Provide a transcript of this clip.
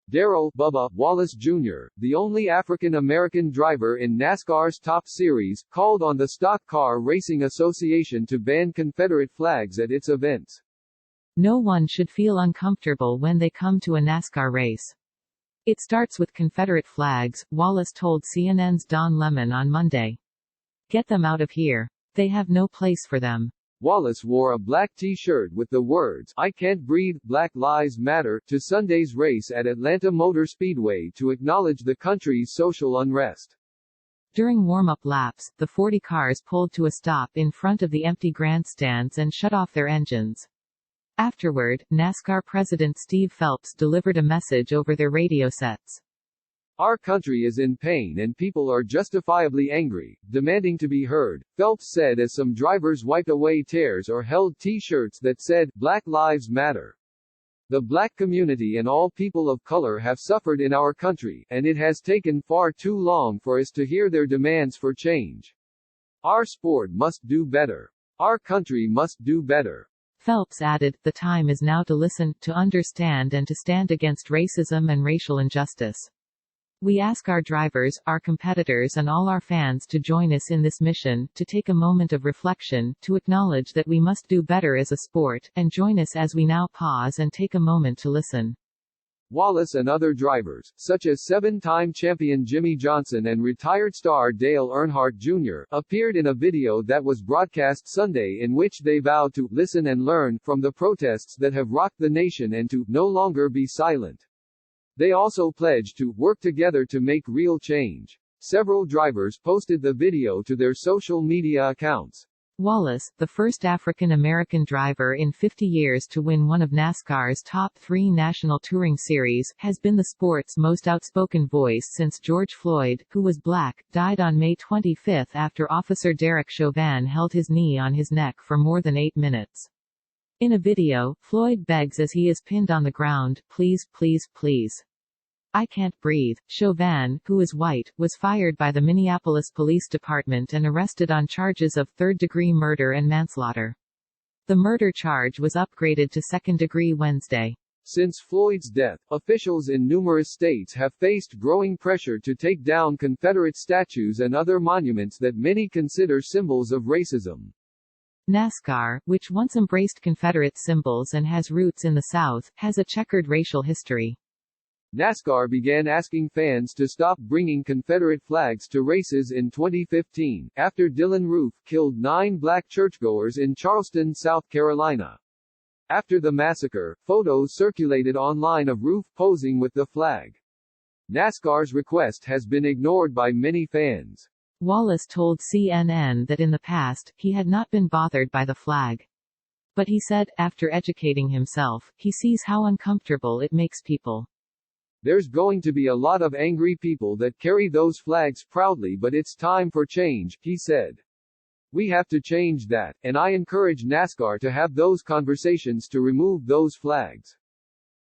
Darrell Bubba Wallace Jr., the only African-American driver in NASCAR's top series, called on the Stock Car Racing Association to ban Confederate flags at its events. No one should feel uncomfortable when they come to a NASCAR race. It starts with Confederate flags, Wallace told CNN's Don Lemon on Monday. Get them out of here. They have no place for them. Wallace wore a black T-shirt with the words, "I can't breathe, Black Lives Matter," to Sunday's race at Atlanta Motor Speedway to acknowledge the country's social unrest. During warm-up laps, the 40 cars pulled to a stop in front of the empty grandstands and shut off their engines. Afterward, NASCAR President Steve Phelps delivered a message over their radio sets. "Our country is in pain and people are justifiably angry, demanding to be heard," Phelps said as some drivers wiped away tears or held T-shirts that said, "Black Lives Matter." "The black community and all people of color have suffered in our country, and it has taken far too long for us to hear their demands for change. Our sport must do better. Our country must do better." Phelps added, "The time is now to listen, to understand and to stand against racism and racial injustice. We ask our drivers, our competitors and all our fans to join us in this mission, to take a moment of reflection, to acknowledge that we must do better as a sport, and join us as we now pause and take a moment to listen." Wallace and other drivers, such as seven-time champion Jimmy Johnson and retired star Dale Earnhardt Jr., appeared in a video that was broadcast Sunday in which they vowed to listen and learn from the protests that have rocked the nation and to no longer be silent. They also pledged to work together to make real change. Several drivers posted the video to their social media accounts. Wallace, the first African-American driver in 50 years to win one of NASCAR's top 3 national touring series, has been the sport's most outspoken voice since George Floyd, who was black, died on May 25 after Officer Derek Chauvin held his knee on his neck for more than 8 minutes. In a video, Floyd begs as he is pinned on the ground, "Please, please, please. I can't breathe." Chauvin, who is white, was fired by the Minneapolis Police Department and arrested on charges of third-degree murder and manslaughter. The murder charge was upgraded to second-degree Wednesday. Since Floyd's death, officials in numerous states have faced growing pressure to take down Confederate statues and other monuments that many consider symbols of racism. NASCAR, which once embraced Confederate symbols and has roots in the South, has a checkered racial history. NASCAR began asking fans to stop bringing Confederate flags to races in 2015, after Dylan Roof killed 9 black churchgoers in Charleston, South Carolina. After the massacre, photos circulated online of Roof posing with the flag. NASCAR's request has been ignored by many fans. Wallace told CNN that in the past, he had not been bothered by the flag. But he said, after educating himself, he sees how uncomfortable it makes people. "There's going to be a lot of angry people that carry those flags proudly, but it's time for change," he said. "We have to change that, and I encourage NASCAR to have those conversations to remove those flags."